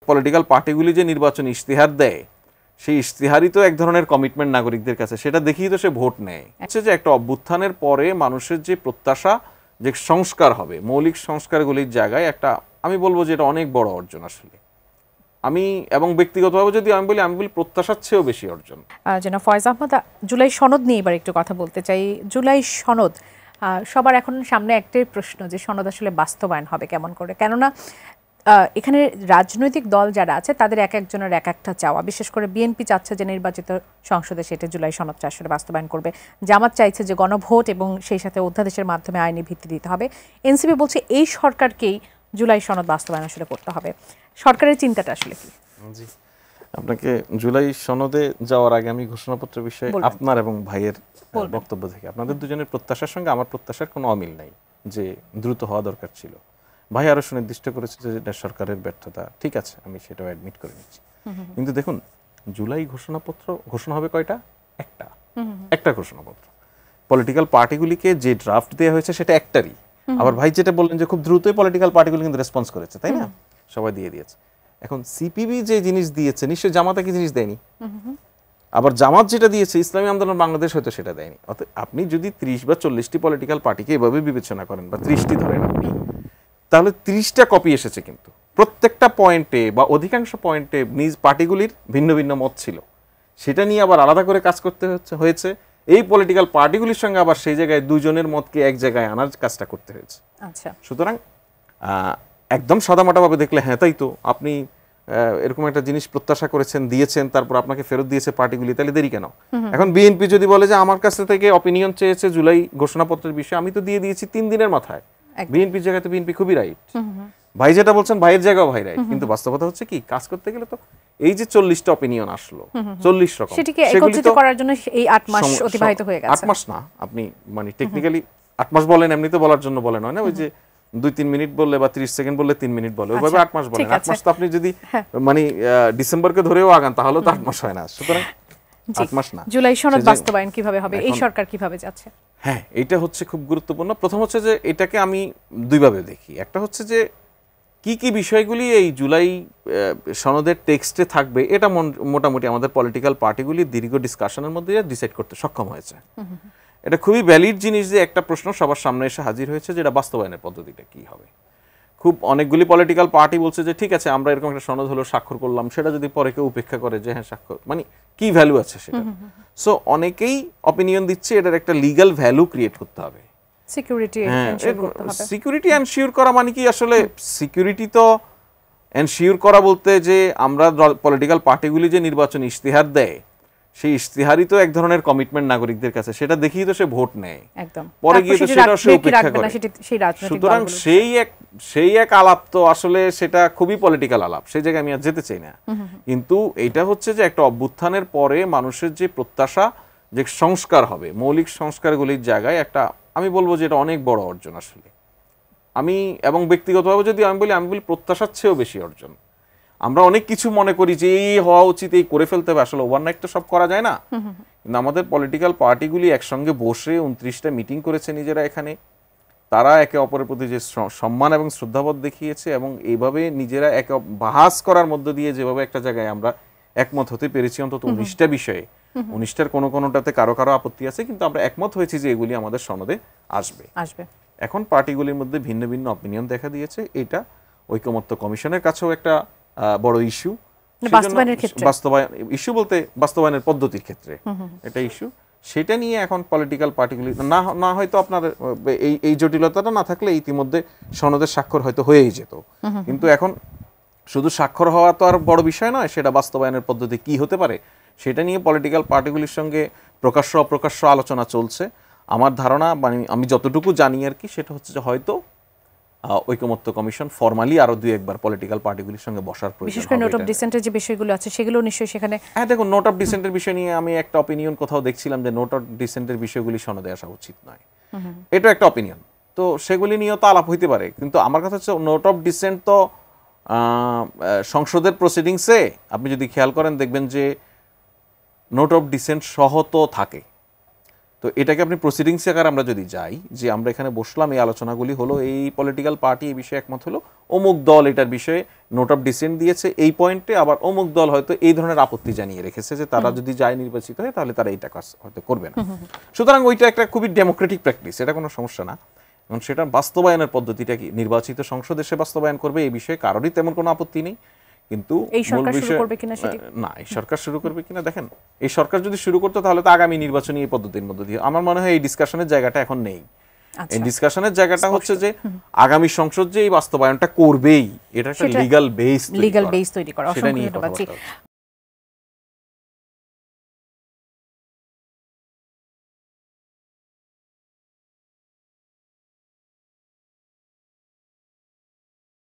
Political পার্টিগুলি যে নির্বাচনী ইশতেহার দেয় সেই ইশতেহারই তো এক ধরনের কমিটমেন্ট নাগরিকদের কাছে, সেটা দেখেই তো সে ভোট নেয়। হচ্ছে যে একটা অভ্যুত্থানের পরে মানুষের যে প্রত্যাশা যে সংস্কার হবে, মৌলিক সংস্কারগুলির জায়গায় একটা, আমি বলবো যে এটা অনেক বড় অর্জন আসলে। আমি এবং ব্যক্তিগতভাবে যদি আমি বলি প্রত্যাশার চেয়েও বেশি অর্জন। যেন ফয়েজ আহমদ, জুলাই সনদ নিয়ে এবার একটু কথা বলতে চাই। জুলাই সনদ, সবার এখন সামনে একটাই প্রশ্ন যে সনদ আসলে বাস্তবায়ন হবে কেমন করে, কেননা এখানে রাজনৈতিক দল যারা আছে তাদের এক একজনের এক একটা চাওয়া। বিশেষ করে বিএনপি চাচ্ছে যে নির্বাচিত সংসদে সেটা জুলাই সনদটা আসলে বাস্তবায়ন করবে, জামাত চাইছে যে গণভোট এবং সেই সাথে অধ্যাদেশের মাধ্যমে আইনি ভিত্তি দিতে হবে, এনসিপি বলছে এই সরকারকেই জুলাই সনদ বাস্তবায়ন আসলে করতে হবে। সরকারের চিন্তাটা আসলে কি? জি, আপনাকে জুলাই সনদে যাওয়ার আগে আমি ঘোষণাপত্রের বিষয়ে আপনার এবং ভাইয়ের বক্তব্য থেকে, আপনাদের দুজনের প্রত্যাশার সঙ্গে আমার প্রত্যাশার কোনো অমিল নাই যে দ্রুত হওয়া দরকার ছিল। ভাই আরো সুনির্দিষ্ট করেছে যে এটা সরকারের ব্যর্থতা, ঠিক আছে, আমি সেটাও অ্যাডমিট করে নিচ্ছি। কিন্তু দেখুন, জুলাই ঘোষণাপত্র ঘোষণা হবে কয়টা? একটা ঘোষণাপত্র। পলিটিক্যাল পার্টিগুলিকে যে ড্রাফট দেওয়া হয়েছে সেটা একটারই। আবার ভাই যেটা বললেন যে খুব দ্রুতই পলিটিক্যাল পার্টিগুলি কিন্তু রেসপন্স করেছে, তাই না? সবাই দিয়ে দিয়েছে। এখন সিপিবি যে জিনিস দিয়েছে নিশ্চয়ই জামাত একই জিনিস দেয়নি। আবার জামাত যেটা দিয়েছে ইসলামী আন্দোলন বাংলাদেশ হয়তো সেটা দেয়নি। অর্থাৎ আপনি যদি 30 বা 40টি পলিটিক্যাল পার্টিকে এভাবে বিবেচনা করেন বা 30টি ধরেন আপনি, তাহলে 30টা কপি এসেছে, কিন্তু প্রত্যেকটা পয়েন্টে বা অধিকাংশ পয়েন্টে নিজ পার্টিগুলির ভিন্ন ভিন্ন মত ছিল। সেটা নিয়ে আবার আলাদা করে কাজ করতে হয়েছে। এই পলিটিক্যাল পার্টিগুলির সঙ্গে আবার সেই জায়গায় দুজনের মতকে এক জায়গায় আনার কাজটা করতে হয়েছে। আচ্ছা, সুতরাং একদম সাদামাটাভাবে দেখলে হ্যাঁ তাই তো, আপনি এরকম একটা জিনিস প্রত্যাশা করেছেন, দিয়েছেন, তারপর আপনাকে ফেরত দিয়েছে পার্টিগুলি, তাহলে দেরি কেন? এখন বিএনপি যদি বলে যে আমার কাছ থেকে অপিনিয়ন চেয়েছে জুলাই ঘোষণাপত্রের বিষয়ে, আমি তো দিয়ে দিয়েছি 3 দিনের মাথায়, বিএনপির জায়গায় তো বিএনপি খুবই রাইট। ভাই যেটা বলছেন ভাইয়ের জায়গাও ভাই রাইট, কিন্তু বাস্তবতা হচ্ছে কি, কাজ করতে গেলে তো এই যে 40টা অপিনিয়ন আসলো, 40 রকম, সেটিকে একত্রিত করার জন্য এই 8 মাস অতিবাহিত হয়ে গেছে। 8 মাস না, আপনি মানে টেকনিক্যালি 8 মাস বলেন, এমনিতে বলার জন্য বলেন, হয় না ওই যে 2-3 মিনিট বললে বা 30 সেকেন্ড বললে 3 মিনিট বলে, ওইভাবে 8 মাস বলেন। 8 মাস তো আপনি যদি মানে ডিসেম্বরকে ধরেও আগান তাহলে তো 8 মাস হয় না। সুতরাং 8 মাস না। জুলাই সনদ বাস্তবায়ন কিভাবে হবে, এই সরকার কিভাবে যাচ্ছে? হ্যাঁ, এটা হচ্ছে খুব গুরুত্বপূর্ণ। প্রথম হচ্ছে যে এটাকে আমি দুইভাবে দেখি। একটা হচ্ছে যে কি কি বিষয়গুলি এই জুলাই সনদের টেক্সটে থাকবে, এটা মোটামুটি আমাদের পলিটিক্যাল পার্টিগুলি দীর্ঘ ডিসকাশনের মধ্যে ডিসাইড করতে সক্ষম হয়েছে। এটা খুবই ভ্যালিড জিনিস যে একটা প্রশ্ন সবার সামনে এসে হাজির হয়েছে, যেটা বাস্তবায়নের পদ্ধতিটা কি হবে। খুব অনেকগুলি পলিটিক্যাল পার্টি বলছে যে ঠিক আছে, আমরা এরকম একটা সনদ হলো স্বাক্ষর করলাম, সেটা যদি পরে কেউ উপেক্ষা করে যে হ্যাঁ স্বাক্ষর, মানে কি ভ্যালু আছে সেটা। সো অনেকেই অপিনিয়ন দিচ্ছে এটার একটা লিগ্যাল ভ্যালু ক্রিয়েট করতে হবে, সিকিউরিটি এনশিওর করা। মানে কি আসলে সিকিউরিটি তো এনশিওর করা বলতে যে আমরা পলিটিক্যাল পার্টিগুলি যে নির্বাচনী ইশতেহার দেয় সেই ইশতেহারই তো এক ধরনের কমিটমেন্ট নাগরিকদের কাছে, সেটা দেখেই তো সে ভোট নেয়, পরে গিয়ে তো সেটা সে উপেক্ষা করে। সুতরাং সেই এক আলাপ তো আসলে সেটা খুবই পলিটিক্যাল আলাপ, সেই জায়গায় আমি আর যেতে চাই না। কিন্তু এইটা হচ্ছে যে একটা অভ্যুত্থানের পরে মানুষের যে প্রত্যাশা যে সংস্কার হবে, মৌলিক সংস্কারগুলির জায়গায় একটা, আমি বলবো যে এটা অনেক বড় অর্জন আসলে। আমি এবং ব্যক্তিগতভাবে যদি আমি বলি প্রত্যাশার চেয়েও বেশি অর্জন। আমরা অনেক কিছু মনে করি যে এই হওয়া উচিত, এই করে ফেলতে হবে, আসলে ওভারনাইট তো সব করা যায় না। কিন্তু আমাদের পলিটিক্যাল পার্টিগুলি একসঙ্গে বসে 29টা মিটিং করেছে নিজেরা এখানে, তারা একে অপরের প্রতি যে সম্মান এবং শ্রদ্ধাবোধ দেখিয়েছে এবং এইভাবে নিজেরা একে বাহাস করার মধ্য দিয়ে যেভাবে একটা জায়গায় আমরা একমত হতে পেরেছি অন্তত 19টা বিষয়ে, 19টার কোনোটাতে কারো কারো আপত্তি আছে, কিন্তু আমরা একমত হয়েছি যে এগুলি আমাদের সনদে আসবে। এখন পার্টিগুলির মধ্যে ভিন্ন ভিন্ন অপিনিয়ন দেখা দিয়েছে, এটা ঐকমত্য কমিশনের কাছেও একটা বড় ইস্যু, বাস্তবায়ন ইস্যু বলতে বাস্তবায়নের পদ্ধতির ক্ষেত্রে এটা ইস্যু। সেটা নিয়ে এখন পলিটিক্যাল পার্টিগুলি না হয়তো আপনার এই জটিলতাটা না থাকলে ইতিমধ্যে সনদের স্বাক্ষর হয়তো হয়েই যেত, কিন্তু এখন শুধু স্বাক্ষর হওয়া তো আর বড় বিষয় নয়, সেটা বাস্তবায়নের পদ্ধতি কি হতে পারে সেটা নিয়ে পলিটিক্যাল পার্টিগুলির সঙ্গে প্রকাশ্য অপ্রকাশ্য আলোচনা চলছে। আমার ধারণা, মানে আমি যতটুকু জানি আর কি, সেটা হচ্ছে যে হয়তো ঐকমত্য কমিশন ফরমালি আরো 2-1 পলিটিক্যাল পার্টিগুলির সঙ্গে বসার প্রয়োজন, বিশেষ করে নোট অফ ডিসেন্টের যে বিষয়গুলো আছে সেগুলো নিশ্চয়ই সেখানে। হ্যাঁ দেখুন, নোট অফ ডিসেন্টের বিষয় নিয়ে আমি একটা অপিনিয়ন কোথাও দেখছিলাম যে নোট অফ ডিসেন্টের বিষয়গুলি সনদে আসা উচিত নয়, এটা একটা অপিনিয়ন। তো সেগুলি নিয়েও তো আলাপ হইতে পারে, কিন্তু আমার কথা হচ্ছে নোট অফ ডিসেন্ট তো সংসদের প্রসিডিংসে আপনি যদি খেয়াল করেন দেখবেন যে নোট অফ ডিসেন্ট সহ তো থাকে। তো তো এটাকে আপনি প্রসিডিংস আকার আমরা যদি যাই যে আমরা এখানে বসলাম, এই আলোচনাগুলি হলো, এই পলিটিক্যাল পার্টি এই বিষয়ে একমত হলো, অমুক দল এটার বিষয়ে নোট অফ ডিসেন্ট দিয়েছে এই পয়েন্টে, আবার অমুক দল হয়তো এই ধরনের আপত্তি জানিয়ে রেখেছে যে তারা যদি যায় নির্বাচিত হয় তাহলে তারা এইটা কাজ হয়তো করবে না। সুতরাং ওইটা একটা খুবই ডেমোক্রেটিক প্র্যাকটিস, এটা কোনো সমস্যা না। এবং সেটা বাস্তবায়নের পদ্ধতিটা কি, নির্বাচিত সংসদ এসে বাস্তবায়ন করবে, এই বিষয়ে কারোরই তেমন কোনো আপত্তি নেই। কিন্তু এই সরকার শুরু করবে কিনা সেটি না, এই সরকার শুরু করবে কিনা, দেখেন এই সরকার যদি শুরু করতো তাহলে তো আগামী নির্বাচনী এই পদ্ধতির মধ্যে দিয়ে, আমার মনে হয় এই ডিসকাশনের জায়গাটা এখন নেই। এই ডিসকাশনের জায়গাটা হচ্ছে যে আগামী সংসদ যে এই বাস্তবায়নটা করবেই, এটা একটা লিগ্যাল বেস তৈরি করা, সেটা নিয়ে কথা বলতে হবে।